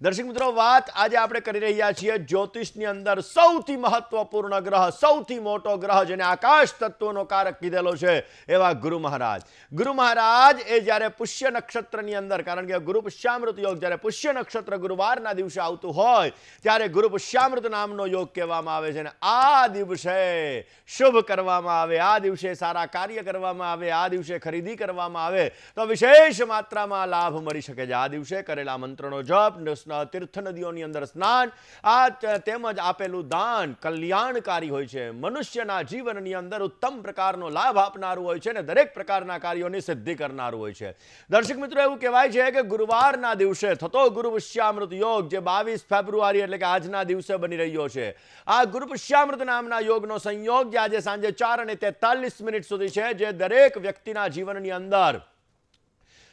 દર્શક મિત્રો, વાત આજે આપણે કરી રહ્યા છીએ જ્યોતિષની અંદર સૌથી મહત્વપૂર્ણ ગ્રહ, સૌથી મોટો ગ્રહ જેને આકાશ તત્વનો કારક કીધેલો છે એવા ગુરુ મહારાજ. ગુરુ મહારાજ એ જ્યારે પુષ્ય નક્ષત્રની અંદર, કારણ કે ગુરુ પુષ્યામૃત યોગ જ્યારે પુષ્ય નક્ષત્ર ગુરુવારના દિવસે આવતું હોય ત્યારે ગુરુ પુષ્યામૃત નામનો યોગ કહેવામાં આવે છે. અને આ દિવસે શુભ કરવામાં આવે, આ દિવસે સારા કાર્ય કરવામાં આવે, આ દિવસે ખરીદી કરવામાં આવે તો વિશેષ માત્રામાં લાભ મળી શકે છે. આ દિવસે કરેલા મંત્રનો જપ, તીર્થ નદીઓની અંદર સ્નાન, તેમજ આપેલું દાન કલ્યાણકારી હોય છે, મનુષ્યના જીવનની અંદર ઉત્તમ પ્રકારનો લાભ આપનારું હોય છે અને દરેક પ્રકારના કાર્યોની સિદ્ધિ કરનારું હોય છે. દર્શક મિત્રો, એવું કહેવાય છે કે ગુરુવારના દિવસે થતો ગુરુ પુષ્યામૃત યોગ જે 22 ફેબ્રુઆરી એટલે કે આજના દિવસે બની રહ્યો છે, આ ગુરુ પુષ્યામૃત નામના યોગનો સંયોગ જે આજે સાંજે 4:43 સુધી છે, જે દરેક વ્યક્તિના જીવનની અંદર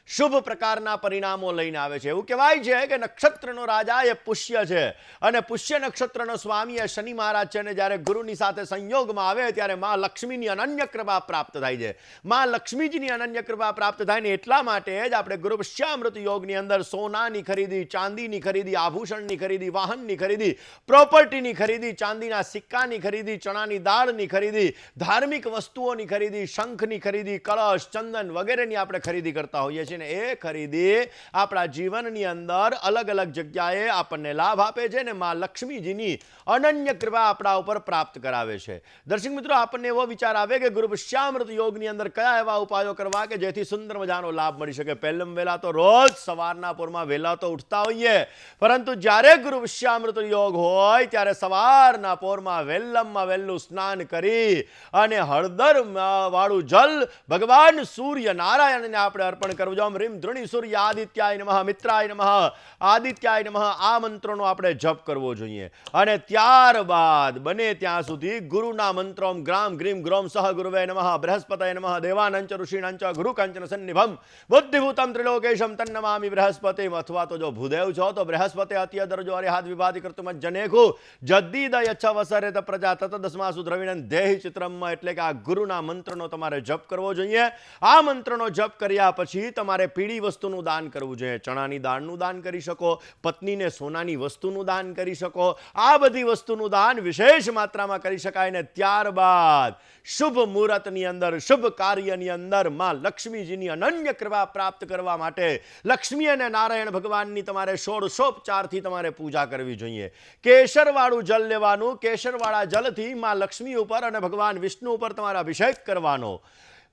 શુભ પ્રકારના પરિણામો લઈને આવે છે. એવું કહેવાય છે કે નક્ષત્રનો રાજા એ પુષ્ય છે અને પુષ્ય નક્ષત્રનો સ્વામી એ શનિ મહારાજ છે. અને જ્યારે ગુરુની સાથે સંયોગમાં આવે ત્યારે માં લક્ષ્મીની અનન્ય કૃપા પ્રાપ્ત થાય છે. માં લક્ષ્મીજીની અનન્ય કૃપા પ્રાપ્ત થાય ને એટલા માટે જ આપણે ગુરુ પુષ્યામૃત યોગની અંદર સોનાની ખરીદી, ચાંદીની ખરીદી, આભૂષણની ખરીદી, વાહનની ખરીદી, પ્રોપર્ટીની ખરીદી, ચાંદીના સિક્કાની ખરીદી, ચણાની દાળની ખરીદી, ધાર્મિક વસ્તુઓની ખરીદી, શંખની ખરીદી, કળશ, ચંદન વગેરેની આપણે ખરીદી કરતા હોઈએ છીએ. એ ખરીદી આપણા જીવનની અંદર અલગ અલગ જગ્યાએ આપણને લાભ આપે છે અને માં લક્ષ્મીજીની અનન્ય કૃપા આપણા ઉપર પ્રાપ્ત કરાવે છે. દર્શક મિત્રો, આપણને એવો વિચાર આવે કે ગુરુ પુષ્યામૃત યોગની અંદર કયા એવા ઉપાયો કરવા કે જેથી સુંદર મજાનો લાભ મળી શકે. પહેલમ વહેલા તો રોજ સવારના પોરમાં વહેલા તો ઉઠતા હોઈએ, પરંતુ જ્યારે ગુરુ પુષ્યામૃત યોગ હોય ત્યારે સવારના પોરમાં વહેલામાં વહેલું સ્નાન કરી અને હળદર વાળું જલ ભગવાન સૂર્ય નારાયણને આપણે અર્પણ કરવું. રીમ ધૃણી સૂર્ય આદિત્યાય નમઃ, મિત્રાય નમઃ, આદિત્યાય નમઃ, આ મંત્રનો આપણે જપ કરવો જોઈએ. અને ત્યારબાદ બને ત્યાં સુધી ગુરુના મંત્રો ગ્રામ ગ્રીમ ગ્રોમ સહ ગુરુવે નમઃ, બૃહસ્પતય નમઃ, દેવાનંચ ઋષિણંચ ગુરુ કંચન સન્નિભમ બુદ્ધિભૂતમ ત્રિલોકેશમ તન્નમામિ બૃહસ્પતિમ. અથવા તો જો ભૂદેવ છો તો બૃહસ્પતિ અત્ય દરજો અરિહાદ વિભાતિ કર્તુમ જનેખુ જદ્દીદ યચ્છ વસરેત પ્રજા તત દસમાસુ દ્રવિણન દેહી ચિત્રમ. એટલે કે આ ગુરુના મંત્રનો તમારે જપ કરવો જોઈએ. આ મંત્રનો જપ કર્યા પછી તમારે પીળી વસ્તુનું દાન કરવું જોઈએ. ચણાની દાળનું દાન કરી શકો, પત્નીને સોનાની વસ્તુનું દાન કરી શકો. આ બધી વસ્તુનું દાન વિશેષ માત્રામાં કરી શકાય. ને ત્યારબાદ શુભ મુહૂર્તની અંદર, શુભ કાર્યની અંદર માં લક્ષ્મીજીની અનન્ય કૃપા પ્રાપ્ત કરવા માટે લક્ષ્મી અને નારાયણ ભગવાનની તમારે ષોડશોપચારથી તમારે પૂજા કરવી જોઈએ. કેસરવાળું જલ લેવાનું, કેસરવાળા જલથી માં લક્ષ્મી ઉપર અને ભગવાન વિષ્ણુ ઉપર તમારે અભિષેક કરવાનો.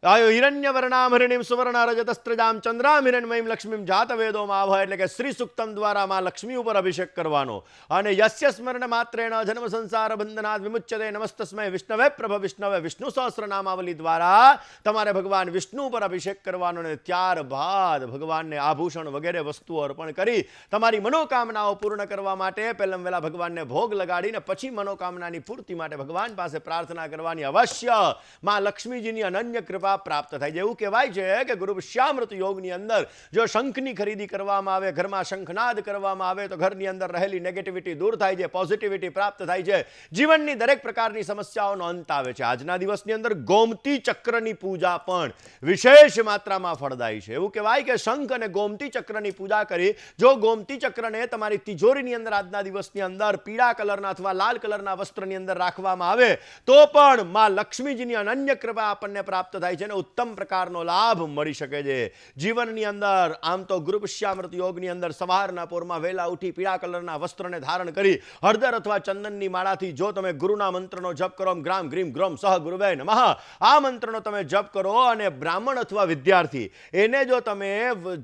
હિરણ્યવર્ણામ હરિણીમ સુવર્ણ રજતસ્ત્રજામ ચંદ્રામ હિરણ્મયીમ લક્ષ્મીમ જાતવેદો માવ. એટલે કે શ્રી સુક્તમ દ્વારા માં લક્ષ્મી ઉપર અભિષેક કરવાનો. અને યસ્ય સ્મરણ માત્રેણ જન્મ સંસાર બંધનાદ વિમુચ્યતે નમસ્તસ્મૈ વિષ્ણવે પ્રભ વિષ્ણવે. વિષ્ણુ સહસ્ર નામાવલી દ્વારા તમારે ભગવાન વિષ્ણુ ઉપર અભિષેક કરવાનો. અને ત્યારબાદ ભગવાનને આભૂષણ વગેરે વસ્તુઓ અર્પણ કરી તમારી મનોકામનાઓ પૂર્ણ કરવા માટે પહેલા વહેલા ભગવાનને ભોગ લગાડીને પછી મનોકામનાની પૂર્તિ માટે ભગવાન પાસે પ્રાર્થના કરવાની. અવશ્ય માં લક્ષ્મીજીની અનન્ય કૃપા પ્રાપ્ત થાય છે. એવું કહેવાય છે કે ગુરુ પુષ્યામૃત યોગની અંદર જો શંખની ખરીદી કરવામાં આવે, ઘરમાં શંખનાદ કરવામાં આવે તો ઘરની અંદર રહેલી નેગેટિવિટી દૂર થાય છે, પોઝિટિવિટી પ્રાપ્ત થાય છે, જીવનની દરેક પ્રકારની સમસ્યાઓનો અંત આવે છે. આજના દિવસની અંદર ગોમતી ચક્રની પૂજા પણ વિશેષ માત્રામાં ફળદાયી છે. એવું કહેવાય કે શંખ અને ગોમતી ચક્રની પૂજા કરી જો ગોમતી ચક્રને તમારી તિજોરીની અંદર આજના દિવસની અંદર પીળા કલરના અથવા લાલ કલરના વસ્ત્રની અંદર રાખવામાં આવે તો પણ માં લક્ષ્મીજીની અનન્ય કૃપા આપણને પ્રાપ્ત થાય છે. ઉત્તમ પ્રકારનો લાભ મળી શકે છે જીવનની અંદર. આમ તો ગુરુ પુષ્યામૃત યોગની અંદર સવારના પોરમાં વહેલા ઉઠી પીળા કલરના વસ્ત્રને ધારણ કરી હળદર અથવા ચંદનની માળાથી જો તમે ગુરુના મંત્રનો જપ કરો, ગ્રામ ગ્રીમ ગ્રોમ સહ ગુરુવે નમઃ, આ મંત્રનો તમે જપ કરો અને બ્રાહ્મણ અથવા વિદ્યાર્થી એને જો તમે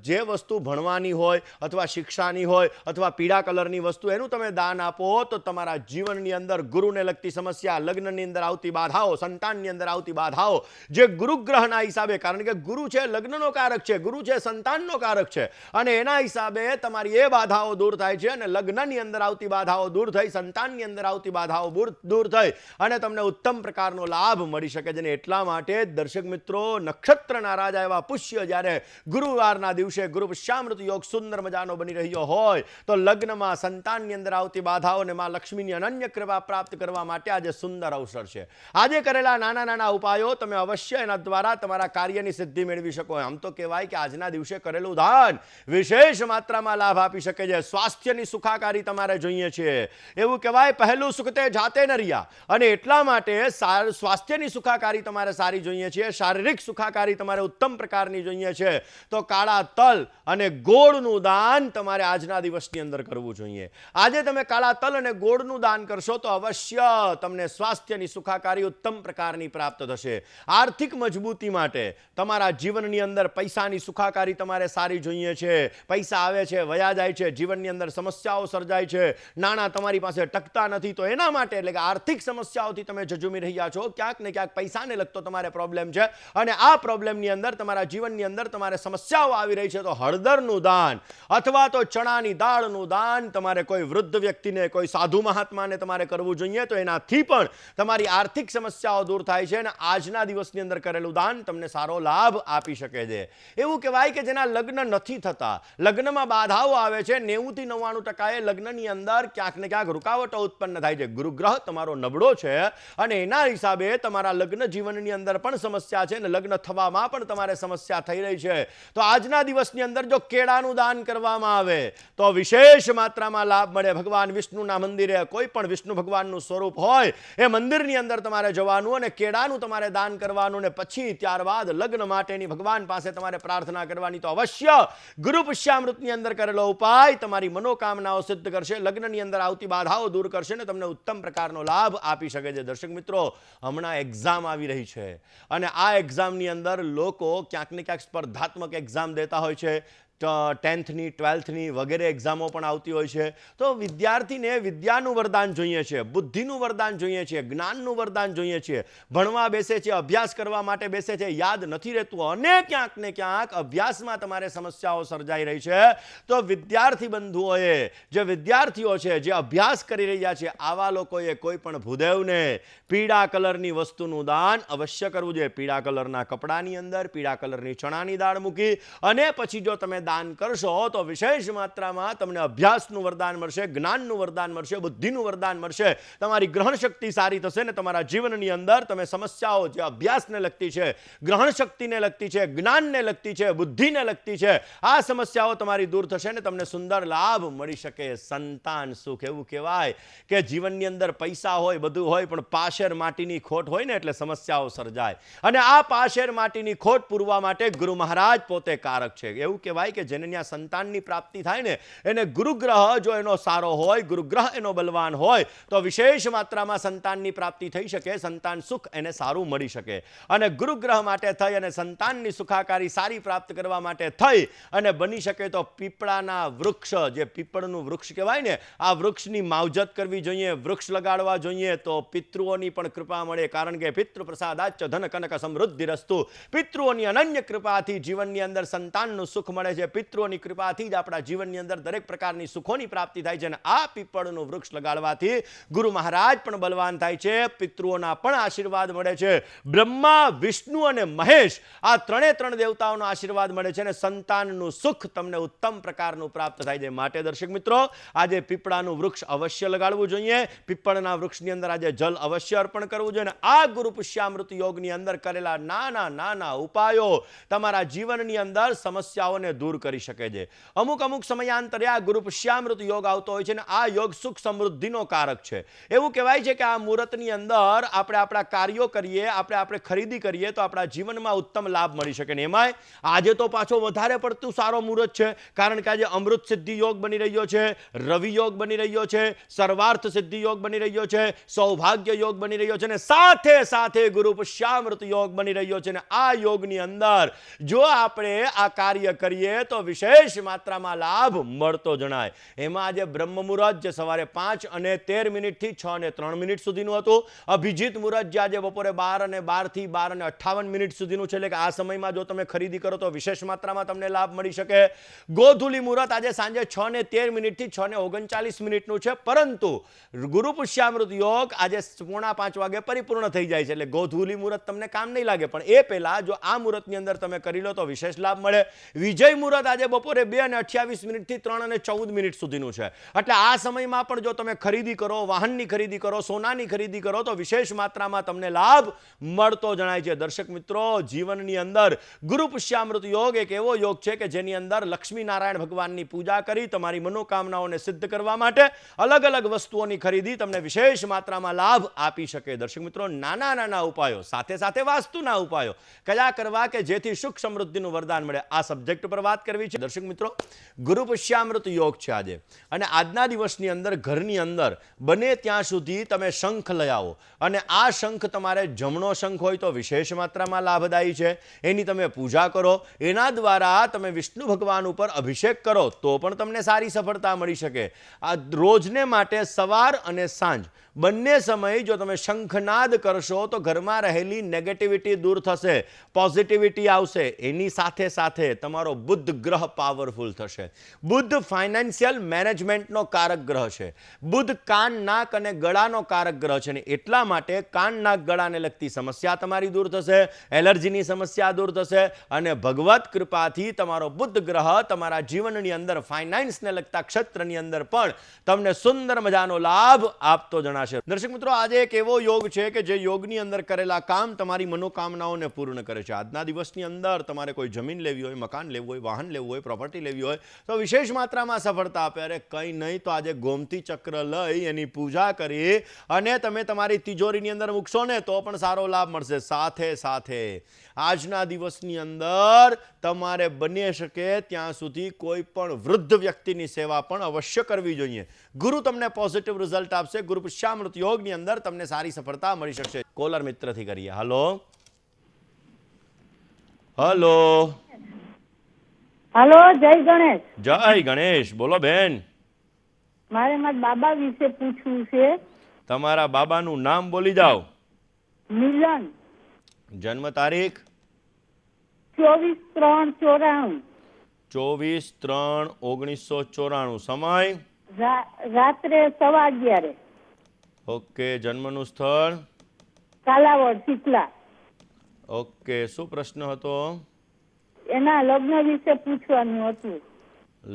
જે વસ્તુ ભણવાની હોય અથવા શિક્ષાની હોય અથવા પીળા કલરની વસ્તુ એનું તમે દાન આપો તો તમારા જીવનની અંદર ગુરુને લગતી સમસ્યા, લગ્નની અંદર આવતી બાધાઓ, સંતાનની અંદર આવતી બાધાઓ, જે ગુરુગ્રહના હિસાબે, કારણ કે ગુરુ છે લગ્નનો કારક છે, ગુરુ છે સંતાનનો કારક છે, અને એના હિસાબે તમારી એ બાધાઓ દૂર થાય છે અને લગ્નની અંદર આવતી બાધાઓ દૂર થઈ, સંતાનની અંદર આવતી બાધાઓ દૂર થઈ અને તમને ઉત્તમ પ્રકારનો લાભ મળી શકે છે. એટલા માટે દર્શક મિત્રો, નક્ષત્રના રાજા એવા પુષ્ય જ્યારે ગુરુવારના દિવસે ગુરુ પુષ્યામૃત યોગ સુંદર મજાનો બની રહ્યો હોય તો લગ્નમાં, સંતાનની અંદર આવતી બાધાઓને માં લક્ષ્મીની અનન્ય કૃપા પ્રાપ્ત કરવા માટે આજે સુંદર અવસર છે. આજે કરેલા નાના નાના ઉપાયો તમે અવશ્ય એના દ્વારા તમારા કાર્યની સિદ્ધિ મેળવી શકો. આમ તો કહેવાય કે આજના દિવસે કરેલું દાન વિશેષ માત્રામાં લાભ આપી શકે છે. સ્વાસ્થ્યની સુખાકારી તમારે જોઈએ છે. એવું કહેવાય પહેલું સુખ તે જાતે ન રહ્યા, અને એટલા માટે સ્વાસ્થ્યની સુખાકારી તમારે સારી જોઈએ છે. શારીરિક સુખાકારી તમારે ઉત્તમ પ્રકારની જોઈએ છે. તો કાળા તલ અને ગોળનું દાન તમારે આજના દિવસની અંદર કરવું જોઈએ. આજે તમે કાળા તલ અને ગોળનું દાન કરશો તો અવશ્ય તમને સ્વાસ્થ્યની સુખાકારી ઉત્તમ પ્રકારની પ્રાપ્ત થશે. આર્થિક મજબૂતી માટે તમારા જીવનની અંદર પૈસાની સુખાકારી તમારે સારી જોઈએ છે. પૈસા આવે છે, વયા જાય છે, જીવનની અંદર સમસ્યાઓ સર્જાય છે, નાણાં તમારી પાસે ટકતા નથી, તો એના માટે એટલે કે આર્થિક સમસ્યાઓથી તમે ઝઝૂમી રહ્યા છો. ક્યાંક ને ક્યાંક પૈસાને લગતો તમારે પ્રોબ્લેમ છે, અને આ પ્રોબ્લેમની અંદર તમારા જીવનની અંદર તમારે સમસ્યાઓ આવી રહી છે, તો હળદરનું દાન અથવા તો ચણાની દાળનું દાન તમારે કોઈ વૃદ્ધ વ્યક્તિને, કોઈ સાધુ મહાત્માને તમારે કરવું જોઈએ. તો એનાથી પણ તમારી આર્થિક સમસ્યાઓ દૂર થાય છે, અને આજના દિવસની અંદર કરેલું દાન તમને સારો લાભ આપી શકે છે. એવું કહેવાય કે જેના લગ્ન નથી થતા, લગ્નમાં બાધાઓ આવે છે, 90 થી 99% લગ્નની અંદર ક્યાંક ને ક્યાંક રૂકાવટો ઉત્પન્ન થાય છે. ગુરુગ્રહ તમારો નબળો છે, અને એના હિસાબે તમારા લગ્ન જીવનની અંદર પણ સમસ્યા છે, અને લગ્ન થવામાં પણ તમારે સમસ્યા થઈ રહી છે. તો આજના દિવસની અંદર જો કેળાનું દાન કરવામાં આવે તો વિશેષ માત્રામાં લાભ મળે. ભગવાન વિષ્ણુના મંદિરે, કોઈ પણ વિષ્ણુ ભગવાનનું સ્વરૂપ હોય એ મંદિરની અંદર તમારે જવાનું અને કેળાનું તમારે દાન કરવાનું, અને પછી ત્યારબાદ લગ્ન માટેની ભગવાન પાસે તમારે પ્રાર્થના કરવાની. તો અવશ્ય ગુરુ પુષ્યામૃતની અંદર કરેલો ઉપાય તમારી મનોકામનાઓ સિદ્ધ કરશે, લગ્નની અંદર આવતી બાધાઓ દૂર કરશે, ને તમને ઉત્તમ પ્રકારનો લાભ આપી શકે છે. દર્શક મિત્રો, હમણાં એક્ઝામ આવી રહી છે, અને આ એક્ઝામની અંદર લોકો ક્યાંક ને ક્યાંક સ્પર્ધાત્મક એક્ઝામ દેતા હોય છે. 10thની 12thની વગેરે એક્ઝામો પણ આવતી હોય છે. તો વિદ્યાર્થીને વિદ્યાનું વરદાન જોઈએ છે, બુદ્ધિનું વરદાન જોઈએ છે, જ્ઞાનનું વરદાન જોઈએ છે. ભણવા બેસે છે, અભ્યાસ કરવા માટે બેસે છે, યાદ નથી રહેતું, અને ક્યાંક ને ક્યાંક અભ્યાસમાં તમારે સમસ્યાઓ સર્જાઈ રહી છે. તો વિદ્યાર્થી બંધુઓએ, જે વિદ્યાર્થીઓ છે, જે અભ્યાસ કરી રહ્યા છે, આવા લોકોએ કોઈ પણ ભૂદેવને પીળા કલરની વસ્તુનું દાન અવશ્ય કરવું જોઈએ. પીળા કલરના કપડાની અંદર પીળા કલરની ચણાની દાળ મૂકી અને પછી જો તમે દાન કરશો તો વિશેષ માત્રામાં તમને અભ્યાસનું વરદાન મળશે, જ્ઞાનનું વરદાન મળશે, બુદ્ધિનું વરદાન મળશે. તમારી ગ્રહણ શક્તિ સારી થશે, ને તમારા જીવનની અંદર તમે સમસ્યાઓ જે અભ્યાસને લગતી છે, ગ્રહણ શક્તિને લગતી છે, જ્ઞાનને લગતી છે, બુદ્ધિને લગતી છે, આ સમસ્યાઓ તમારી દૂર થશે, ને તમને સુંદર લાભ મળી શકે. સંતાન સુખ, એવું કહેવાય કે જીવનની અંદર પૈસા હોય, બધું હોય, પણ પાશેર માટીની ખોટ હોય ને એટલે સમસ્યાઓ સર્જાય, અને આ પાશેર માટીની ખોટ પૂરવા માટે ગુરુ મહારાજ પોતે કારક છે. એવું કહેવાય કે જેને ત્યાં સંતાનની પ્રાપ્તિ થાય ને એને ગુરુગ્રહ જો એનો સારો હોય, ગુરુગ્રહ એનો બલવાન હોય, તો વિશેષ માત્રામાં સંતાનની પ્રાપ્તિ થઈ શકે, સંતાન સુખ એને સારું મળી શકે. અને ગુરુગ્રહ માટે થઈ અને સંતાનની સુખાકારી સારી પ્રાપ્ત કરવા માટે થઈ અને બની શકે તો પીપળાના વૃક્ષ, જે પીપળનું વૃક્ષ કહેવાય ને, આ વૃક્ષની માવજત કરવી જોઈએ, વૃક્ષ લગાડવા જોઈએ, તો પિતૃઓની પણ કૃપા મળે. કારણ કે પિતૃ પ્રસાદાચ ધન કનક સમૃદ્ધિરસ્તુ, પિતૃઓની અનન્ય કૃપાથી જીવનની અંદર સંતાનનું સુખ મળે છે. પિતૃઓની કૃપાથી જ આપણા જીવનની અંદર દરેક પ્રકારની સુખોની પ્રાપ્તિ થાય છે, અને આ પીપળનું વૃક્ષ લગાડવાથી ગુરુ મહારાજ પણ બલવાન થાય છે, પિતૃઓના પણ આશીર્વાદ મળે છે. બ્રહ્મા, વિષ્ણુ અને મહેશ, આ ત્રણ દેવતાઓનો આશીર્વાદ મળે છે, અને સંતાનનું સુખ તમને ઉત્તમ પ્રકારનું પ્રાપ્ત થાય છે. માટે દર્શક મિત્રો, આજે પીપળાનું વૃક્ષ અવશ્ય લગાડવું જોઈએ. પીપળના વૃક્ષની અંદર આજે જલ અવશ્ય અર્પણ કરવું જોઈએ, અને આ ગુરુ પુષ્યામૃત યોગની અંદર કરેલા નાના નાના ઉપાયો તમારા જીવનની અંદર સમસ્યાઓને દૂર કરી શકે છે. અમુક સમયાંતરે આ ગુરુ પુષ્યામૃત યોગ આવતો હોય છે, અને આ યોગ સુખ સમૃદ્ધિનો કારક છે. એવું કહેવાય છે કે આ મુહૂર્તની અંદર આપણે આપણા કાર્યો કરીએ, આપણે ખરીદી કરીએ તો આપણા જીવનમાં ઉત્તમ લાભ મળી શકે. ને એમાંય આજે તો પાછો વધારે પડતું સારો મુહૂર્ત છે, કારણ કે આજે અમૃત સિદ્ધિ યોગ બની રહ્યો છે, રવિ યોગ બની રહ્યો છે, સર્વાર્થ સિદ્ધિ યોગ બની રહ્યો છે, સૌભાગ્ય યોગ બની રહ્યો છે, અને સાથે સાથે ગુરુ પુષ્યામૃત યોગ બની રહ્યો છે. અને આ યોગની અંદર જો આપણે આ કાર્ય કરીએ તો વિશેષ માત્રામાં લાભ મળતો જણાય. એમાં આજે બ્રહ્મ મુહૂર્ત જે સવારે 5:13 થી 6:03 સુધીનું હતું, અભિજીત મુહૂર્ત જે આજે બપોરે 12 થી 12:58 સુધીનું છે, એટલે કે આ સમયમાં જો તમે ખરીદી કરો તો વિશેષ માત્રામાં તમને લાભ મળી શકે. ગોધુલી મુહૂર્ત આજે સાંજે 6:13 થી 6:39 છે, પરંતુ ગુરુ પુષ્યામૃત યોગ આજે 4:45 વાગે પરિપૂર્ણ થઈ જાય છે, એટલે ગોધુલી મુહૂર્ત તમને કામ નહીં લાગે, પણ એ પહેલા જો આ મુહૂર્તની અંદર તમે કરી લો તો વિશેષ લાભ મળે. વિજય મુહૂર્ત મુહૂર્ત આજે બપોરે 2:28 થી 3:14 સુધીનું છે. એટલે આ સમયમાં પણ જો તમે ખરીદી કરો, વાહનની ખરીદી કરો, સોનાની ખરીદી કરો તો વિશેષ માત્રામાં તમને લાભ મળતો જણાય છે. દર્શક મિત્રો, જીવનની અંદર ગુરુ પુષ્યામૃત યોગ એક એવો યોગ છે કે જેની અંદર લક્ષ્મી નારાયણ ભગવાનની પૂજા કરી તમારી મનોકામનાઓને સિદ્ધ કરવા માટે અલગ અલગ વસ્તુઓની ખરીદી તમને વિશેષ માત્રામાં લાભ આપી શકે. દર્શક મિત્રો, નાના નાના ઉપાયો સાથે સાથે વાસ્તુના ઉપાયો કયા કરવા કે જેથી સુખ સમૃદ્ધિનું વરદાન મળે, આ સબ્જેક્ટ પર વાત કરવી છે. દર્શક મિત્રો, ગુરુ પુષ્યામૃત યોગ છે આજે, અને આજના દિવસની અંદર ઘરની અંદર બને ત્યાં સુધી તમે શંખ લઈ આવો, અને આ શંખ તમારે જમણો શંખ હોય તો વિશેષ માત્રામાં લાભદાયી છે. એની તમે પૂજા કરો, એના દ્વારા તમે વિષ્ણુ ભગવાન ઉપર અભિષેક કરો તો પણ તમને સારી સફળતા મળી શકે. આ રોજને માટે સવાર અને સાંજ બંને સમયે જો તમે શંખનાદ કરશો તો ઘરમાં રહેલી નેગેટિવિટી દૂર થશે, પોઝિટિવિટી આવશે. એની સાથે સાથે તમારો બુધ ગ્રહ પાવરફુલ થશે. બુધ ફાઇનાન્શિયલ મેનેજમેન્ટનો કારક ગ્રહ છે. બુધ કાન, નાક અને ગળાનો કારક ગ્રહ છે, ને એટલા માટે કાન, નાક, ગળાને લગતી સમસ્યા તમારી દૂર થશે, એલર્જીની સમસ્યા દૂર થશે, અને ભગવત કૃપાથી તમારો બુધ ગ્રહ તમારા જીવનની અંદર ફાઇનાન્સને લગતા ક્ષેત્રની અંદર પણ તમને સુંદર મજાનો લાભ આપતો જણાશે. દર્શક મિત્રો, આજે એક એવો યોગ છે કે જે યોગની અંદર કરેલા કામ તમારી મનોકામનાઓને પૂર્ણ કરે છે. આજના દિવસની અંદર તમારે કોઈ જમીન લેવી હોય, મકાન લેવું હોય, વાહન લેવું હોય, પ્રોપર્ટી લેવી હોય તો વિશેષ માત્રામાં સફળતા આપે. અરે કંઈ નહીં તો આજે ગોમતી ચક્ર લઈ એની પૂજા કરી અને તમે તમારી તિજોરીની અંદર મૂકશો ને તો પણ સારો લાભ મળશે. સાથે સાથે આજના દિવસની અંદર તમારે બની શકે ત્યાં સુધી કોઈ પણ વૃદ્ધ વ્યક્તિની સેવા પણ અવશ્ય કરવી જોઈએ. ગુરુ તમને પોઝિટિવ રિઝલ્ટ આપશે. ગુરુ પુષ્યામૃત યોગની અંદર તમને સારી સફળતા મળી શકશે. કોલર મિત્રથી કરીએ. હલો હલો હલો, જય ગણેશ. જય ગણેશ. બોલો બેન. મારે મારા બાબા વિશે પૂછવું છે. તમારા બાબાનું નામ બોલી જાઓ. મિલન. જન્મ તારીખ 24/3/94. 24/3/1994. સમય રાત્રે 11:15. ઓકે. જન્મનું સ્થળ કાલાવડ, શીતલા. ઓકે. શું પ્રશ્ન હતો? એના લગ્ન વિશે પૂછવાનું હતું.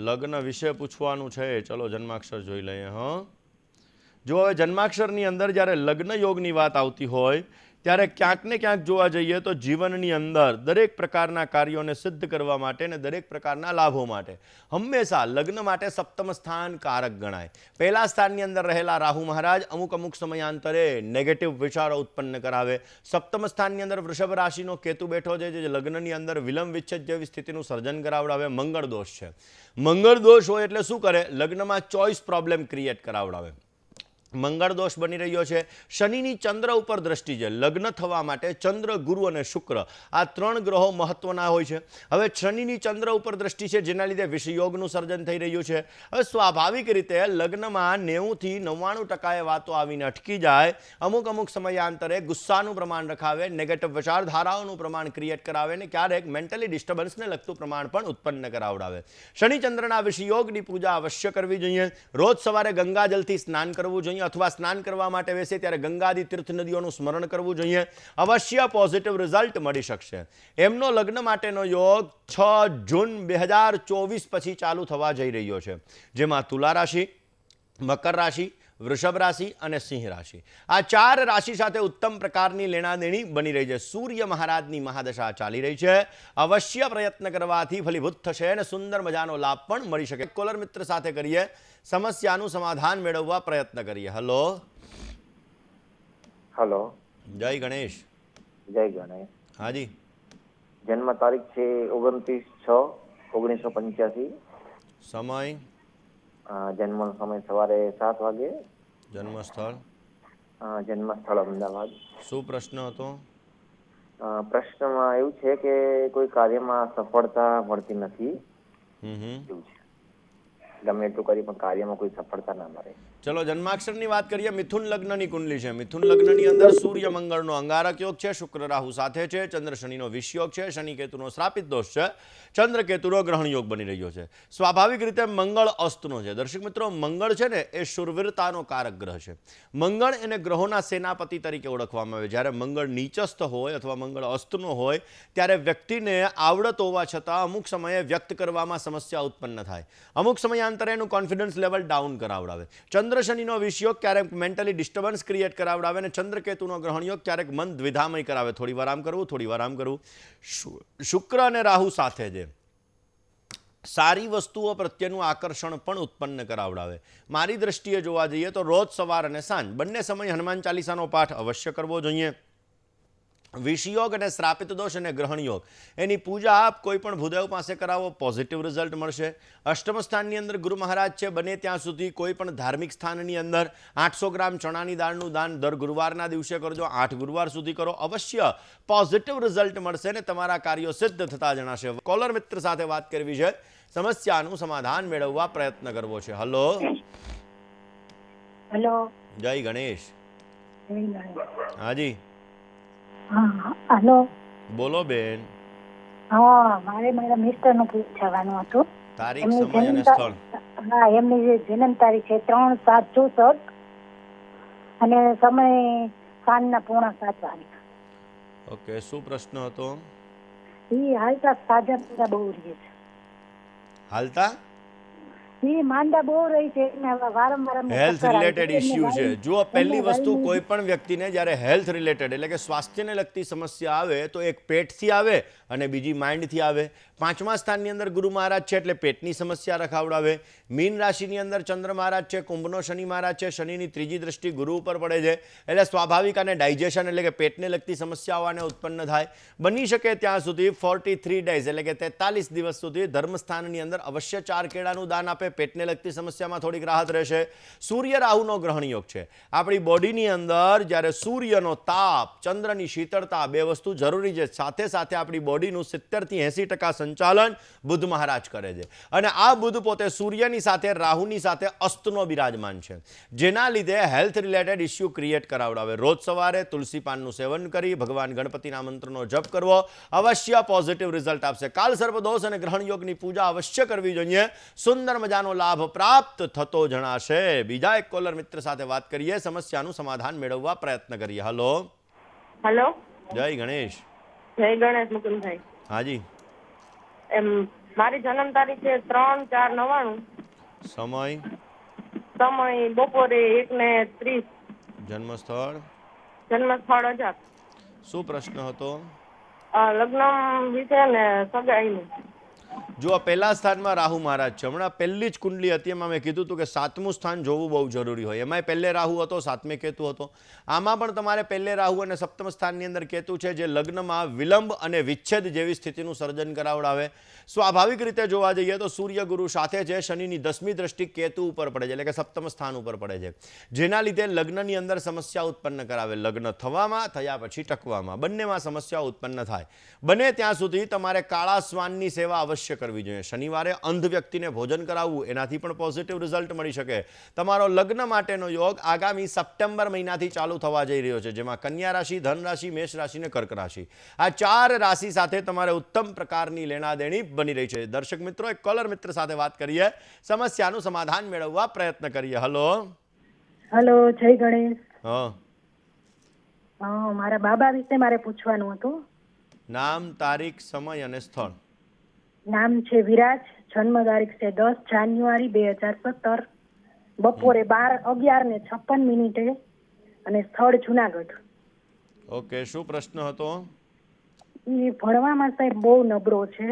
લગ્ન વિશે પૂછવાનું છે. ચલો જન્માક્ષર જોઈ લઈએ. હા, જો હવે જન્માક્ષરની અંદર જ્યારે લગ્ન યોગની વાત આવતી હોય ત્યારે ક્યાંક ને ક્યાંક જોવા જઈએ તો જીવનની અંદર દરેક પ્રકારના કાર્યોને સિદ્ધ કરવા માટે અને દરેક પ્રકારના લાભો માટે હંમેશા લગ્ન માટે સપ્તમ સ્થાન કારક ગણાય. પહેલા સ્થાનની અંદર રહેલા રાહુ મહારાજ અમુક સમયાંતરે નેગેટિવ વિચારો ઉત્પન્ન કરાવે. સપ્તમ સ્થાનની અંદર વૃષભ રાશિનો કેતુ બેઠો છે, જે લગ્નની અંદર વિલંબ વિચ્છેદ જેવી સ્થિતિનું સર્જન કરાવડાવે. મંગળ દોષ છે. મંગળ દોષ હોય એટલે શું કરે? લગ્નમાં ચોઇસ પ્રોબ્લેમ ક્રિએટ કરાવડાવે. મંગળ દોષ બની રહ્યો છે. શનિની ચંદ્ર ઉપર દ્રષ્ટિ છે. લગ્ન થવા માટે ચંદ્ર, ગુરુ અને શુક્ર આ ત્રણ ગ્રહો મહત્વના હોય છે. હવે શનિની ચંદ્ર ઉપર દ્રષ્ટિ છે, જેના લીધે વિષયોગનું સર્જન થઈ રહ્યું છે. હવે સ્વાભાવિક રીતે લગ્નમાં 90 થી 99% વાતો આવીને અટકી જાય. અમુક સમયાંતરે ગુસ્સાનું પ્રમાણ રખાવે, નેગેટિવ વિચારધારાઓનું પ્રમાણ ક્રિએટ કરાવે અને ક્યારેક મેન્ટલી ડિસ્ટર્બન્સને લગતું પ્રમાણ પણ ઉત્પન્ન કરાવડાવે. શનિચંદ્રના વિષયોગની પૂજા અવશ્ય કરવી જોઈએ. રોજ સવારે ગંગાજલથી સ્નાન કરવું જોઈએ, અથવા સ્નાન કરવા માટે બેસે ત્યારે ગંગાદી તીર્થ નદીઓનું સ્મરણ કરવું જોઈએ. અવશ્ય પોઝિટિવ રિઝલ્ટ મળી શકશે. એમનો લગ્ન માટેનો યોગ 6 જૂન 2024 પછી ચાલુ થવા જઈ રહ્યો છે, જેમાં તુલા રાશિ, મકર રાશિ, વૃષભ રાશિ અને સિંહ રાશિ આ 4 રાશિ સાથે ઉત્તમ પ્રકારની લેણાદેણી બની રહી છે. સૂર્ય મહારાજની મહાદશા ચાલી રહી છે. અવશ્ય પ્રયત્ન કરવાથી ફલીભૂત થશે અને સુંદર મજાનો લાભ પણ મળી શકે. કોલર મિત્ર સાથે કરીએ, સમસ્યાનું સમાધાન મેળવવા પ્રયત્ન કરીએ. Hello hello. જય ગણેશ. જય ગણેશ. હાજી. જન્મ તારીખ છે 29/6/1985. સમય જન્મનો સમય સવારે 7 વાગે. જન્મ સ્થળ જન્મ સ્થળ અમદાવાદ. શું પ્રશ્ન હતો? પ્રશ્નમાં એવું છે કે કોઈ કાર્યમાં સફળતા મળતી નથી. એવું છે. ગમે એટલું કરી પણ કાર્યમાં કોઈ સફળતા ના મળે. ચલો જન્માક્ષરની વાત કરીએ. મિથુન લગ્નની કુંડલી છે. મિથુન લગ્નની અંદર સૂર્ય મંગળનો અંગારક યોગ છે, શુક્ર રાહુ સાથે છે, ચંદ્ર શનિનો વિષયોગ છે, શનિ કેતુનો શ્રાપિત દોષ છે, ચંદ્ર કેતુનો ગ્રહણ યોગ બની રહ્યો છે. સ્વાભાવિક રીતે મંગળ અસ્તનો છે. દર્શક મિત્રો, મંગળ છે ને એ શૂરવીરતાનો કારક ગ્રહ છે. મંગળ એને ગ્રહોના સેનાપતિ તરીકે ઓળખવામાં આવે. જ્યારે મંગળ નીચસ્થ હોય અથવા મંગળ અસ્તનો હોય ત્યારે વ્યક્તિને આવડત હોવા છતાં અમુક સમયે વ્યક્ત કરવામાં સમસ્યા ઉત્પન્ન થાય. અમુક સમયાંતરે એનું કોન્ફિડન્સ લેવલ ડાઉન કરાવડાવે. ચંદ્ર શનિનો વિષયોગ ક્યારેક મેન્ટલી ડિસ્ટર્બન્સ ક્રિએટ કરાવડાવે અને ચંદ્ર કેતુનો ગ્રહણ યોગ ક્યારેક મન દ્વિધામય કરાવે. થોડી વાર આમ કરવું, થોડી વાર આમ કરવું. શુક્ર અને રાહુ સાથે છે. સારી વસ્તુઓ પ્રત્યેનું આકર્ષણ પણ ઉત્પન્ન કરાવડાવે. મારી દ્રષ્ટિએ જોવા જઈએ તો રોજ સવાર અને સાંજ બંને સમય હનુમાન ચાલીસાનો પાઠ અવશ્ય કરવો જોઈએ. વિષયોગ અને શ્રાપિત દોષ અને ગ્રહણ યોગ એની પૂજા આપ કોઈ પણ ભૂદેવ પાસે કરાવો, પોઝિટિવ રિઝલ્ટ મળશે. અષ્ટમ સ્થાનની અંદર ગુરુ મહારાજ છે. બને ત્યાં સુધી કોઈ પણ ધાર્મિક સ્થાનની અંદર 800 ગ્રામ ચણાની દાળનું દાન દર ગુરુવારના દિવસે કરજો. 8 ગુરુવાર સુધી કરો, અવશ્ય પોઝિટિવ રિઝલ્ટ મળશે ને તમારા કાર્યો સિદ્ધ થતા જણાશે. કોલર મિત્ર સાથે વાત કરવી છે, સમસ્યાનું સમાધાન મેળવવા પ્રયત્ન કરવો છે. Hello hello. જય ગણેશ. હાજી હા હેલો. બોલો બેન. હા, મારે મારા મિસ્ટરનું પૂછવાનું હતું. તારીખ, સમય અને સ્થળ. હા, એમની જે જન્મ તારીખ છે 3/7/64 અને સમય સાંજના 6:45. ઓકે, શું પ્રશ્ન હતો? એ હાલતા સાજા માંદા બહુ રહે છે. હાલતા એ માંદા બહુ રહી છે. વારંવાર હેલ્થ રિલેટેડ ઇસ્યુ છે. જુઓ, પહેલી વસ્તુ, કોઈ પણ વ્યક્તિને જ્યારે હેલ્થ રિલેટેડ એટલે કે સ્વાસ્થ્યને લગતી સમસ્યા આવે તો એક પેટથી આવે અને બીજી માઇન્ડથી આવે. 5મા સ્થાનની અંદર ગુરુ મહારાજ છે એટલે પેટની સમસ્યા રખાવડાવે. મીન રાશિની અંદર ચંદ્ર મહારાજ છે, કુંભનો શનિ મહારાજ છે, શનિની ત્રીજી દ્રષ્ટિ ગુરુ ઉપર પડે છે એટલે સ્વાભાવિક અને ડાયજેશન એટલે કે પેટને લગતી સમસ્યાઓ આને ઉત્પન્ન થાય. બની શકે ત્યાં સુધી 43 ડેઝ એટલે કે 43 દિવસ સુધી ધર્મસ્થાનની અંદર અવશ્ય 4 કેળાનું દાન આપે. પેટને લગતી સમસ્યામાં થોડીક રાહત રહેશે. સૂર્ય રાહુનો ગ્રહણ યોગ છે. આપણી બોડીની અંદર જ્યારે સૂર્યનો તાપ, ચંદ્રની શીતળતા બે વસ્તુ જરૂરી છે. સાથે સાથે આપણી બોડીનું 70 થી 80% સંચાલન બુધ મહારાજ કરે છે અને આ બુધ પોતે સૂર્યની સાથે રાહુની સાથે અસ્તનો બિરાજમાન છે, જેના લીધે હેલ્થ રિલેટેડ ઇસ્યુ ક્રિએટ કરાવડાવે. રોજ સવારે તુલસી પાનનું સેવન કરી ભગવાન ગણપતિના મંત્રનો જપ કરવો અવશ્ય પોઝિટિવ રિઝલ્ટ આપશે. કાલ સર્પ દોષ અને ગ્રહણ યોગની પૂજા અવશ્ય કરવી જોઈએ. સુંદર મજાનો લાભ પ્રાપ્ત થતો જણાશે. બીજા એક કોલર મિત્ર સાથે વાત કરીએ, સમસ્યાનું સમાધાન મેળવવા પ્રયત્ન કરીએ. Hello hello. જય ગણેશ. જય ગણેશ મુકુંદભાઈ. હાજી. એમ મારી જન્મ તારીખ છે 3/4/99. સમય બપોરે 1:30. જન્મ સ્થળ અજાત. શું પ્રશ્ન હતો? લગ્ન વિશે ને સગાઈનું. જો પહેલા સ્થાનમાં રાહુ મહારાજ છે. હમણાં પહેલી જ કુંડલી હતી, એમાં મેં કીધું હતું કે 7મું સ્થાન જોવું બહુ જરૂરી હોય. એમાંય પહેલે રાહુ હતો, 7મે કેતુ હતો. આમાં પણ તમારે પહેલે રાહુ અને 7મ સ્થાનની અંદર કેતુ છે, જે લગ્નમાં વિલંબ અને વિચ્છેદ જેવી સ્થિતિનું સર્જન કરાવડાવે. સ્વાભાવિક રીતે જોવા જઈએ તો સૂર્ય ગુરુ સાથે છે, શનિની 10મી દ્રષ્ટિ કેતુ ઉપર પડે છે એટલે કે 7મ સ્થાન ઉપર પડે છે, જેના લીધે લગ્નની અંદર સમસ્યા ઉત્પન્ન કરાવે. લગ્ન થવામાં, થયા પછી ટકવામાં, બંનેમાં સમસ્યા ઉત્પન્ન થાય. બને ત્યાં સુધી તમારે કાળા શ્વાનની સેવા અવશ્ય કરવી જોઈએ. શનિવારે અંધ વ્યક્તિને ભોજન કરાવવું, એનાથી પણ પોઝિટિવ રિઝલ્ટ મળી શકે. તમારો લગ્ન માટેનો યોગ આગામી સપ્ટેમ્બર મહિનાથી ચાલુ થવા જઈ રહ્યો છે, જેમાં કન્યા રાશિ, ધન રાશિ, મેષ રાશિ અને કર્ક રાશિ, આ 4 રાશિ સાથે તમારે ઉત્તમ પ્રકારની લેણાદેણી બની રહી છે. દર્શક મિત્રો, એક કોલર મિત્ર સાથે વાત કરીએ, સમસ્યાનું સમાધાન મેળવવા પ્રયત્ન કરીએ. Hello hello. જય ગણેશ. હા, મારા બાબા વિશે મારે પૂછવાનું હતું. નામ, તારીખ, સમય અને સ્થળ. નામ છે વિરાજ. જન્મ તારીખ છે 10 જાન્યુઆરી 2017 બપોરે 11:56 અને સ્થળ જુનાગઢ. ઓકે, શું પ્રશ્ન હતો? એ ભણવામાં સાહેબ બહુ નબળો છે.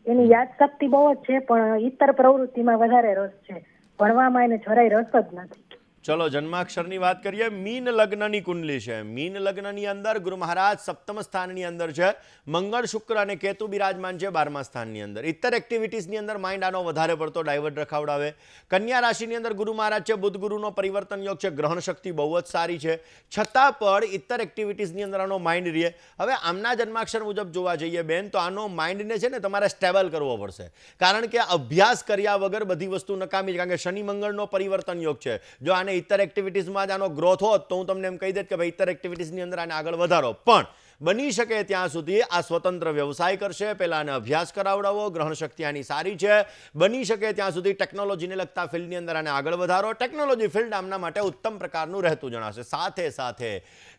એની યાદશક્તિ બહુ જ છે, પણ ઇતર પ્રવૃત્તિમાં વધારે રસ છે. ભણવામાં એને જરાય રસ જ નથી. ચલો જન્માક્ષરની વાત કરીએ. મીન લગ્નની કુંડલી છે. મીન લગ્નની અંદર ગુરુ મહારાજ સપ્તમ સ્થાનની અંદર છે. મંગળ, શુક્ર અને કેતુ બિરાજમાન છે 12મા સ્થાનની અંદર. ઇતર એક્ટિવિટીઝની અંદર માઇન્ડ આનો વધારે પડતો ડાયવર્ટ રખાવડાવે. કન્યા રાશિની અંદર ગુરુ મહારાજ છે. બુધ ગુરુનો પરિવર્તન યોગ છે. ગ્રહણ શક્તિ બહુ જ સારી છે. છતાં પણ ઇતર એક્ટિવિટીઝની અંદર આનો માઇન્ડ રહે. હવે આમના જન્માક્ષર મુજબ જોવા જઈએ બેન, તો આનો માઇન્ડને છે ને તમારે સ્ટેબલ કરવો પડશે. કારણ કે અભ્યાસ કર્યા વગર બધી વસ્તુ નકામી છે. કારણ કે શનિ મંગળનો પરિવર્તન યોગ છે. જો આને ઇતર એક્ટિવિટીઝમાં જ આનો ગ્રોથ હોત તો હું તમને એમ કહી દેત કે ભાઈ ઇતર એક્ટિવિટીઝની અંદર આને આગળ વધારો. પણ બની શકે ત્યાં સુધી આ સ્વતંત્ર વ્યવસાય કરશે. પહેલા આને અભ્યાસ કરાવડાવો. ગ્રહણ શક્તિ આની સારી છે. બની શકે ત્યાં સુધી ટેકનોલોજીને લગતા ફિલ્ડની અંદર આને આગળ વધારો. ટેકનોલોજી ફિલ્ડ આમના માટે ઉત્તમ પ્રકારનું રહેતું જણાશે. સાથે સાથે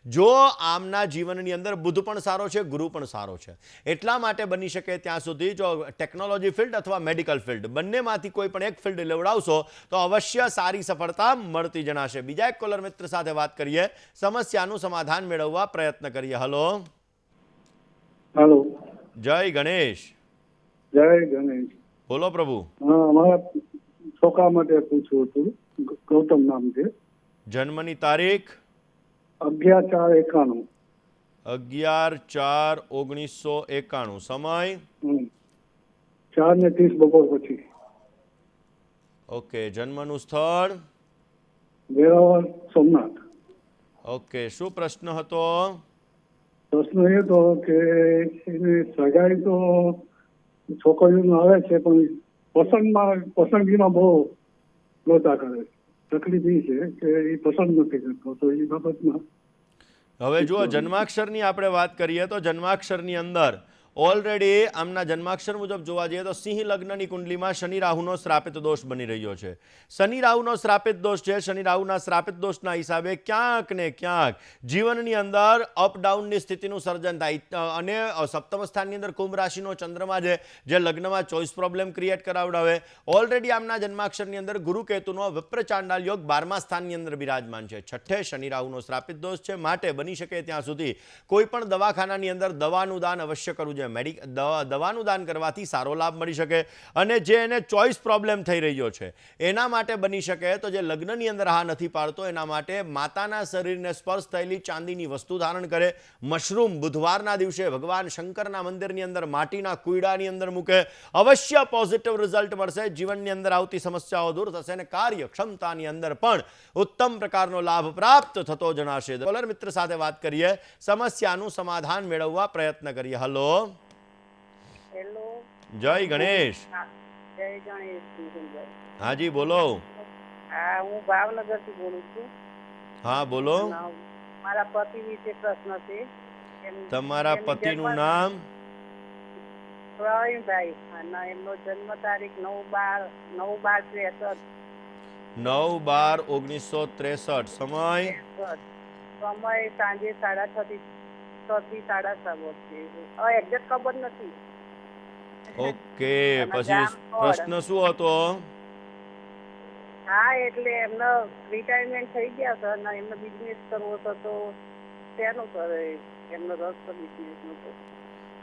જો આમના જીવનની અંદર બુધ પણ સારો છે, ગુરુ પણ સારો છે. એટલા માટે બની શકે ત્યાં સુધી જો ટેકનોલોજી ફિલ્ડ અથવા મેડિકલ ફિલ્ડ બંનેમાંથી કોઈ પણ એક ફિલ્ડ લેવડાવશો તો અવશ્ય સારી સફળતા મળતી જણાશે. બીજા એક કોલર મિત્ર સાથે વાત કરીએ. સમસ્યાનું સમાધાન મેળવવા પ્રયત્ન કરીએ. હલો. હેલો. જય ગણેશ. જય ગણેશ. બોલો પ્રભુ. અમારા છોકરા માટે પૂછવું હતું. ગૌતમ નામ છે. જન્મની તારીખ 11/4/91. 11/4/1991. સમય 4:30 બપોર પછી. ઓકે. જન્મનું સ્થળ વેરાવળ, સોમનાથ. ઓકે. શું પ્રશ્ન હતો? પ્રશ્ન એ હતો કે એને સગાઈ તો છોકરીઓને આવે છે પણ પસંદગીમાં બહુ લોચા કરે છે. તકલીફ એ છે કે એ પસંદ નથી કરતો. તો એ બાબતમાં હવે જુઓ, જન્માક્ષરની આપણે વાત કરીએ તો જન્માક્ષરની અંદર ઓલરેડી આમના જન્માક્ષર મુજબ જોવા જઈએ તો સિંહ લગ્નની કુંડલીમાં શનિ રાહુનો શ્રાપિત દોષ બની રહ્યો છે. શનિ રાહુનો શ્રાપિત દોષ છે. શનિ રાહુના શ્રાપિત દોષના હિસાબે ક્યાંક ને ક્યાંક જીવનની અંદર અપડાઉનની સ્થિતિનું સર્જન થાય. અને સપ્તમ સ્થાનની અંદર કુંભ રાશિનો ચંદ્રમા છે જે લગ્નમાં ચોઇસ પ્રોબ્લેમ ક્રિએટ કરાવડાવે. ઓલરેડી આમના જન્માક્ષરની અંદર ગુરુ કેતુનો વિપ્ર ચાંડાલ યોગ 12મા સ્થાનની અંદર બિરાજમાન છે. છઠ્ઠે શનિ રાહુનો શ્રાપિત દોષ છે. માટે બની શકે ત્યાં સુધી કોઈ પણ દવાખાનાની અંદર દવાનું દાન અવશ્ય કરવું જોઈએ. દવાનું દાન કરવાથી સારો લાભ મળી શકે. અને જે એને ચોઇસ પ્રોબ્લેમ થઈ રહ્યો છે એના માટે બની શકે તો જે લગ્નની અંદર હા નથી પાડતો એના માટે માતાના શરીરને સ્પર્શ થયેલી ચાંદીની વસ્તુ ધારણ કરે. મશરૂમ બુધવારના દિવસે ભગવાન શંકરના મંદિરની અંદર માટીના કુયડાની અંદર મૂકે. અવશ્ય પોઝિટિવ રિઝલ્ટ મળશે. જીવનની અંદર આવતી સમસ્યાઓ દૂર થશે અને કાર્યક્ષમતાની અંદર પણ ઉત્તમ પ્રકારનો લાભ પ્રાપ્ત થતો જણાશે. કોલર મિત્ર સાથે વાત કરીએ. સમસ્યાનું સમાધાન મેળવવા પ્રયત્ન કરીએ. હલો. હેલો. જય ગણેશ. જય ગણેશ. હાજી બોલો. હા, હું ભાવનગર થી બોલું છું. હા બોલો. મારા પતિ વિશે પ્રશ્ન છે. તમારા પતિનું નામ? પ્રવીણભાઈ. અને એમનો જન્મ તારીખ 9/12/63. 9/12/1963. સમય સાંજે 6:30 થી 6:30 છે. એક્ઝેક્ટ ખબર નથી. ઓકે. પછી પ્રશ્ન શું હતો? હા, એટલે એમને રિટાયરમેન્ટ થઈ ગયા છે અને એમને બિઝનેસ કરવો હતો તો શેનું કરે એમનો રસ તો બિઝનેસનો તો.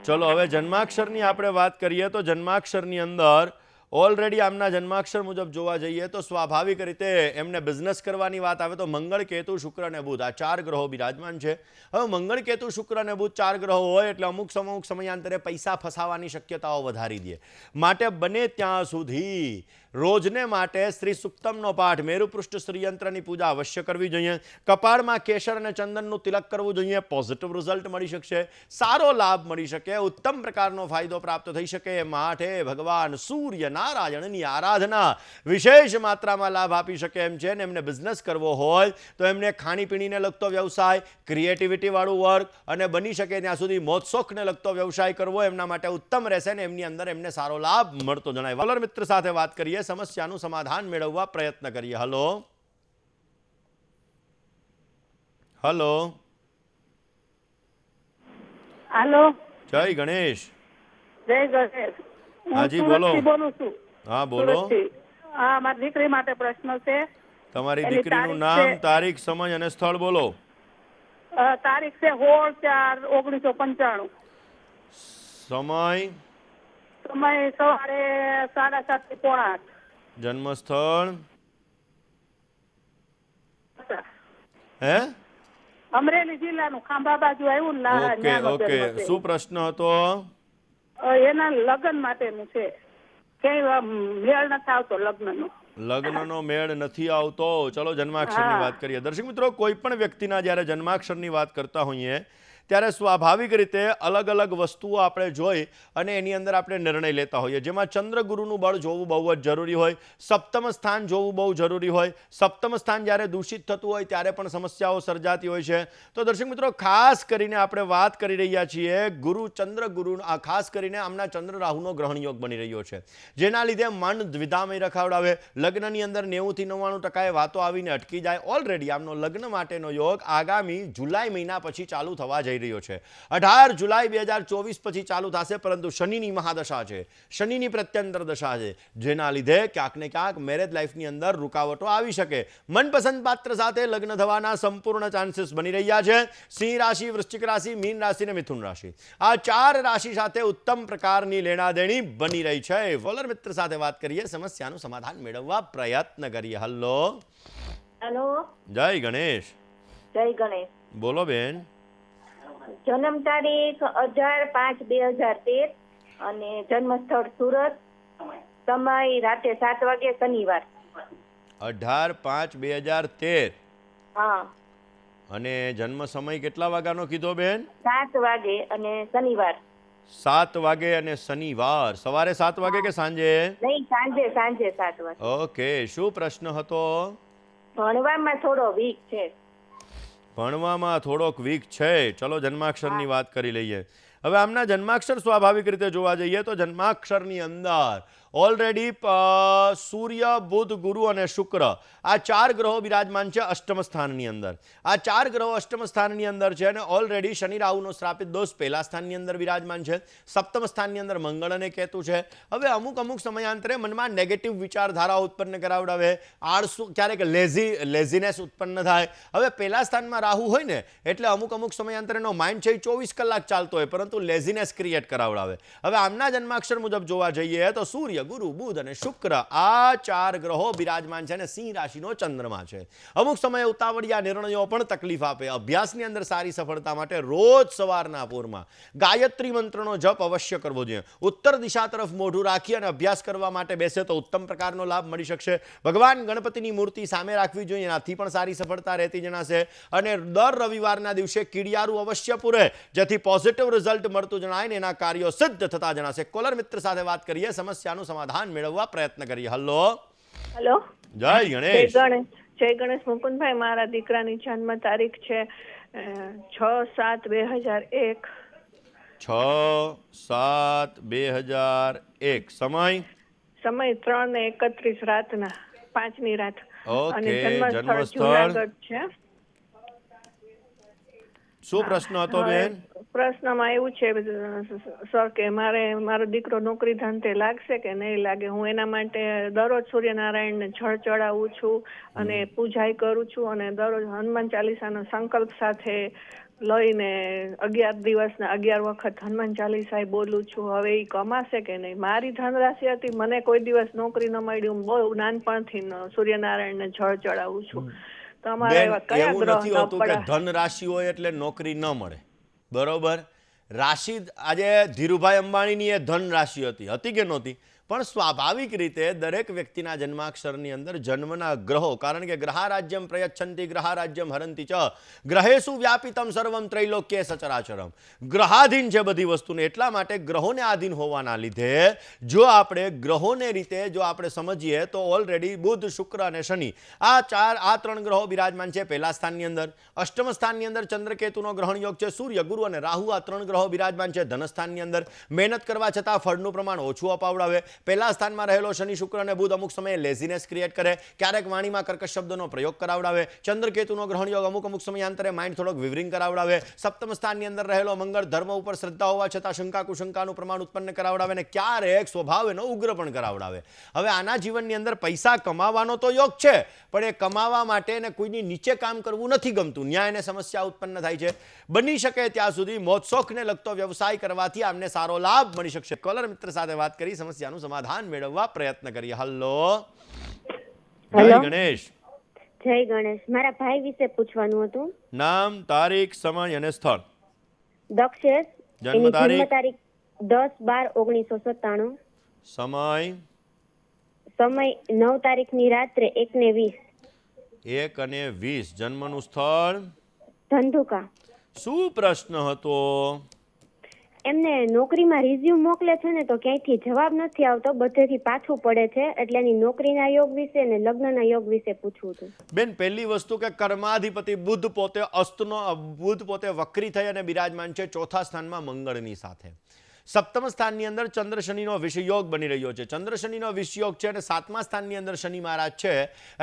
ચલો હવે જન્માક્ષરની આપણે વાત કરીએ તો જન્માક્ષરની અંદર ઓલરેડી આમના જન્માક્ષર મુજબ જોવા જઈએ તો સ્વાભાવિક રીતે એમને બિઝનેસ કરવાની વાત આવે તો મંગળ, કેતુ, શુક્ર અને બુધ આ 4 ગ્રહો બિરાજમાન છે. હવે મંગળ, કેતુ, શુક્ર અને બુધ 4 ગ્રહો હોય એટલે અમુક સમયાંતરે પૈસા ફસાવાની શક્યતાઓ વધારી દે. માટે બને ત્યાં સુધી રોજને માટે શ્રી સુક્તમનો પાઠ, મેરુપૃષ્ઠ શ્રીયંત્રની પૂજા અવશ્ય કરવી જોઈએ. કપાળમાં કેસર અને ચંદનનું તિલક કરવું જોઈએ. પોઝિટિવ રિઝલ્ટ મળી શકશે. સારો લાભ મળી શકે. ઉત્તમ પ્રકારનો ફાયદો પ્રાપ્ત થઈ શકે. માટે ભગવાન સૂર્ય નારાયણની આરાધના વિશેષ માત્રામાં લાભ આપી શકે એમ છે. ને એમને બિઝનેસ કરવો હોય તો એમને ખાણીપીણીને લગતો વ્યવસાય, ક્રિએટિવિટી વાળું વર્ક અને બની શકે ત્યાં સુધી મોજશોખને લગતો વ્યવસાય કરવો એમના માટે ઉત્તમ રહેશે ને એમની અંદર એમને સારો લાભ મળતો જણાય. કોલર મિત્ર સાથે વાત કરીએ. સમસ્યાનું સમાધાન મેળવવા પ્રયત્ન કરીએ. હલો. હલો. હાલો. જય ગણેશ. જય ગણેશ. હાજી બોલો. બોલું છું. હા બોલો. હા, મારી દીકરી માટે પ્રશ્ન છે. તમારી દીકરીનું નામ, તારીખ, સમય અને સ્થળ બોલો. તારીખ છે 16/4/1995. સમય સવારે 7:30 થી 7:45. જન્મ સ્થળ હે? અમરેલી જિલ્લાનું ખાંભા બાજુ આવ્યું ને ઓકે ન્યા ઓકે નગરમાં શું પ્રશ્ન હતો? એના લગ્ન માટેનું છે. ક્યાંય મેળ નથી આવતો લગ્નનો. લગ્નનો મેળ નથી આવતો. ચલો જન્માક્ષરની વાત કરીએ. દર્શક મિત્રો, કોઈ પણ વ્યક્તિના જ્યારે જન્માક્ષરની વાત કરતા હોઈએ ત્યારે સ્વાભાવિક રીતે અલગ અલગ વસ્તુઓ આપણે જોઈ અને એની અંદર આપણે નિર્ણય લેતા હોઈએ, જેમાં ચંદ્રગુરુનું બળ જોવું બહુ જ જરૂરી હોય, સપ્તમ સ્થાન જોવું બહુ જરૂરી હોય. સપ્તમ સ્થાન જ્યારે દૂષિત થતું હોય ત્યારે પણ સમસ્યાઓ સર્જાતી હોય છે. તો દર્શક મિત્રો, ખાસ કરીને આપણે વાત કરી રહ્યા છીએ ગુરુ ચંદ્રગુરુ, ખાસ કરીને આમના ચંદ્ર રાહુનો ગ્રહણ યોગ બની રહ્યો છે, જેના લીધે મન દ્વિધામય રખાવડાવે. લગ્નની અંદર 90 થી 99% વાતો આવીને અટકી જાય. ઓલરેડી આમનો લગ્ન માટેનો યોગ આગામી જુલાઈ મહિના પછી ચાલુ થવા જઈ રહ્યો છે. 18 જુલાઈ 2024 પછી ચાલુ થશે, પરંતુ શનિની મહાદશા છે, શનિની પ્રત્યંતર દશા છે, જેના લીધે ક્યાંક ને ક્યાંક મેરેજ લાઈફની અંદર રૂકાવટો આવી શકે. મનપસંદ પાત્ર સાથે લગ્ન થવાના સંપૂર્ણ ચાન્સીસ બની રહ્યા છે. સિંહ રાશિ, વૃશ્ચિક રાશિ, મીન રાશિ અને મિથુન રાશિ, આ 4 રાશિ સાથે ઉત્તમ પ્રકારની લેણાદેણી બની રહી છે. ફોલર મિત્ર સાથે વાત કરીએ, સમસ્યાનું સમાધાન મેળવવા પ્રયત્ન કરીએ. હેલો, જય ગણેશ. જય ગણેશ. બોલો બેન. જન્મ તારીખ 18/5/2013 અને જન્મ સ્થળ સુરત, સમય રાતે 7 વાગે, શનિવાર. 18/5/2013 હા, અને જન્મ સમય કેટલા વાગ્યાનો કીધો બેન? 7 વાગે અને શનિવાર. 7 વાગે અને શનિવાર. સવારે 7 વાગે કે સાંજે? નહીં, સાંજે 7 વાગે. ઓકે, શું પ્રશ્ન હતો? ભણવામાં થોડો વીક છે. ભણવામાં થોડોક વીક છે. ચલો જન્માક્ષરની વાત કરી લઈએ. હવે આમના જન્માક્ષર સ્વાભાવિક રીતે જોવા જઈએ તો જન્માક્ષરની અંદર ઓલરેડી સૂર્ય, બુધ, ગુરુ અને શુક્ર, આ 4 ગ્રહો બિરાજમાન છે અષ્ટમ સ્થાનની અંદર. આ 4 ગ્રહો અષ્ટમ સ્થાનની અંદર છે અને ઓલરેડી શનિ રાહુનો શ્રાપિત દોષ પહેલા સ્થાનની અંદર બિરાજમાન છે. સપ્તમ સ્થાનની અંદર મંગળ અને કેતુ છે. હવે અમુક સમયાંતરે મનમાં નેગેટિવ વિચારધારા ઉત્પન્ન કરાવડાવે, આળસુ, ક્યારેક લેઝીનેસ ઉત્પન્ન થાય. હવે પહેલા સ્થાનમાં રાહુ હોય ને એટલે અમુક સમયાંતરેનો માઇન્ડ છે 24 કલાક ચાલતો હોય, પરંતુ લેઝીનેસ ક્રિએટ કરાવડાવે. હવે આમના જન્માક્ષર મુજબ જોવા જઈએ તો સૂર્ય, ગુરુ, બુધ અને શુક્ર, આ 4 ગ્રહો બિરાજમાન છે અને સિંહ રાશિનો ચંદ્રમા છે. અમુક સમયે ઉતાવળિયા નિર્ણયો પણ તકલીફ આપે. અભ્યાસની અંદર સારી સફળતા માટે રોજ સવારના પોરમાં ગાયત્રી મંત્રનો જપ અવશ્ય કરવો જોઈએ. ઉત્તર દિશા તરફ મોઢું રાખી અને અભ્યાસ કરવા માટે બેસે તો ઉત્તમ પ્રકારનો લાભ મળી શકશે. ભગવાન ગણપતિની મૂર્તિ સામે રાખવી જોઈએ, એનાથી પણ સારી સફળતા રહેતી જણાશે. અને દર રવિવારના દિવસે કીડિયારું અવશ્ય પૂરે, જેથી પોઝિટિવ રિઝલ્ટ મળતું જણાય ને એના કાર્યો સિદ્ધ થતા જણાશે. કોલર મિત્ર સાથે વાત કરીએ, સમસ્યાનું સમાધાન મેળવવા પ્રયત્ન કરીએ. હેલો, જય ગણેશ. જય ગણેશ મુકુંદભાઈ. મારા દીકરાની જન્મ તારીખ છે 6/7/2001. 6/7/2001. સમય 3:31 રાતના 5ની રાત. ઓકે, અને જન્મ સ્થળ જન્મસ્થળ જુનાગઢ છે. શું પ્રશ્ન હતો બેન? પ્રશ્નમાં એવું છે સર કે મારો દીકરો નોકરી ધંધે લાગશે કે નહીં લાગે. હું એના માટે દરરોજ સૂર્યનારાયણને જળ ચડાવું છું અને પૂજાઈ કરું છું અને દરરોજ હનુમાન ચાલીસાનો સંકલ્પ સાથે લઈને 11 દિવસના 11 વખત હનુમાન ચાલીસા બોલું છું. હવે એ કમાશે કે નહીં? મારી ધનરાશિ હતી, મને કોઈ દિવસ નોકરી ન મળી. હું બહુ નાનપણથી સૂર્યનારાયણને જળ ચડાવું છું. બેન, એવું નથી હોતું કે ધન રાશિ હોય એટલે નોકરી ન મળે. બરોબર, રાશિ આજે ધીરુભાઈ અંબાણીની એ ધન રાશિ હતી કે નહોતી? પણ સ્વાભાવિક રીતે દરેક વ્યક્તિના જન્માક્ષરની અંદર જન્મના ગ્રહો, કારણ કે ગ્રહારાજ્યમ પ્રયચ્છન્તિ ગ્રહારાજ્યમ હરંતિ ચ ગ્રહેષુ વ્યાપિતમ સર્વમ ત્રૈલોક્ય સચરાચરમ, ગ્રહાધીન છે બધી વસ્તુને. એટલા માટે ગ્રહોને આધીન હોવાના લીધે જો આપણે ગ્રહોને રીતે જો આપણે સમજીએ તો ઓલરેડી બુધ, શુક્ર અને શનિ, આ 3 ગ્રહો બિરાજમાન છે પહેલા સ્થાનની અંદર. અષ્ટમ સ્થાનની અંદર ચંદ્રકેતુનો ગ્રહણ યોગ છે. સૂર્ય, ગુરુ અને રાહુ, આ 3 ગ્રહો બિરાજમાન છે ધનસ્થાનની અંદર. મહેનત કરવા છતાં ફળનું પ્રમાણ ઓછું અપાવડાવે. પહેલા સ્થાનમાં રહેલો શનિ, શુક્ર અને બુધ અમુક સમયે લેઝીનેસ ક્રિએટ કરે, ક્યારેક વાણીમાં કર્કશ શબ્દોનો પ્રયોગ કરાવડાવે. ચંદ્રકેતુનો ગ્રહણ યોગ અમુક સમયાંતરે માઇન્ડ થોડોક વિવરિંગ કરાવડાવે. સપ્તમ સ્થાનની અંદર રહેલો મંગળ ધર્મ ઉપર શ્રદ્ધા હોવા છતાં શંકા કુશંકાનું પ્રમાણ ઉત્પન્ન કરાવડાવે અને ક્યારેક સ્વભાવ એનો ઉગ્ર પણ કરાવડાવે. હવે આના જીવનની અંદર પૈસા કમાવાનો તો યોગ છે, પણ એ કમાવા માટે એને કોઈની નીચે કામ કરવું નથી ગમતું. ન્યાયને સમસ્યા ઉત્પન્ન થાય છે. બની શકે ત્યાં સુધી મોજશોખને લગતો વ્યવસાય કરવાથી આમને સારો લાભ મળી શકશે. કોલર મિત્ર સાથે વાત કરી સમસ્યાનું સમાધાન મેળવવા પ્રયત્ન કરીએ. જય ગણેશ. જય ગણેશ. મારા ભાઈ વિશે પૂછવાનું હતું. નામ, તારીખ, સમય અને સ્થળ. દક્ષેશ. જન્મ એની તારીખ? જન્મ તારીખ 10/12/1997. સમય સમય 9 તારીખની રાત્રે 1:20. 1:20. જન્મનું સ્થળ? ધંધુકા. શું પ્રશ્ન હતો? એમને નોકરીમાં રિઝ્યુમ મોકલે છે ને તો ક્યાંયથી જવાબ નથી આવતો, બધેથી પાછું પડે છે, એટલે એની નોકરીના યોગ વિશે અને લગ્નના યોગ વિશે પૂછવું હતું. બેન, પહેલી વસ્તુ કે કર્માધિપતિ બુધ પોતે વક્રી થઈ અને બિરાજમાન છે ચોથા સ્થાનમાં મંગળની સાથે. સપ્તમ સ્થાનની અંદર ચંદ્ર શનિનો વિષયોગ બની રહ્યો છે. ચંદ્ર શનિનો વિષયોગ છે અને સાતમા સ્થાનની અંદર શનિ મહારાજ છે,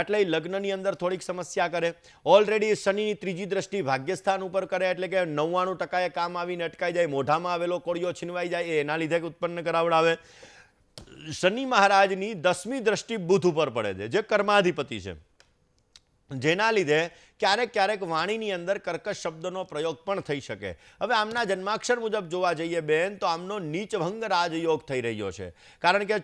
એટલે એ લગ્નની અંદર થોડીક સમસ્યા કરે. ઓલરેડી શનિની ત્રીજી દ્રષ્ટિ ભાગ્યસ્થાન ઉપર કરે, એટલે કે 99% એ કામ આવીને અટકાઈ જાય, મોઢામાં આવેલો કોળિયો છીનવાઈ જાય, એના લીધે ઉત્પન્ન કરાવડાવે. શનિ મહારાજની 10મી દ્રષ્ટિ બુધ ઉપર પડે છે, જે કર્માધિપતિ છે, જેના લીધે ક્યારેક વાણીની અંદર કર્કશ શબ્દનો પ્રયોગ પણ થઈ શકે. હવે આમના જન્માક્ષર મુજબ જોવા જઈએ બેન, તો આમનો નીચભંગ રાજયોગ થઈ રહ્યો છે, કારણ કે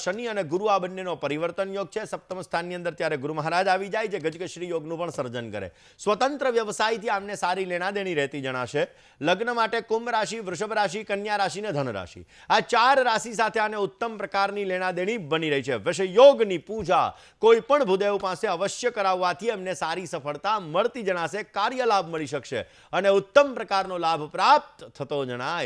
શનિ અને ગુરુ આ બંનેનો પરિવર્તન યોગ છે સપ્તમ સ્થાનની અંદર. ત્યારે ગુરુ મહારાજ આવી જાય, જે ગજકેસરી યોગનું પણ સર્જન કરે. સ્વતંત્ર વ્યવસાયથી આમને સારી લેણાદેણી રહેતી જણાશે. લગ્ન માટે કુંભ રાશિ, વૃષભ રાશિ, કન્યા રાશિ ને ધન રાશિ, આ 4 રાશિ સાથે આને ઉત્તમ પ્રકારની લેણાદેણી બની રહી છે. વિષયોગની પૂજા કોઈ પણ ભૂદેવ પાસે અવશ્ય કરાવવાથી એમને સારી સફળતા મળતી જણાશે, કાર્ય લાભ મળી શકશે અને ઉત્તમ પ્રકારનો લાભ પ્રાપ્ત થતો જણાય.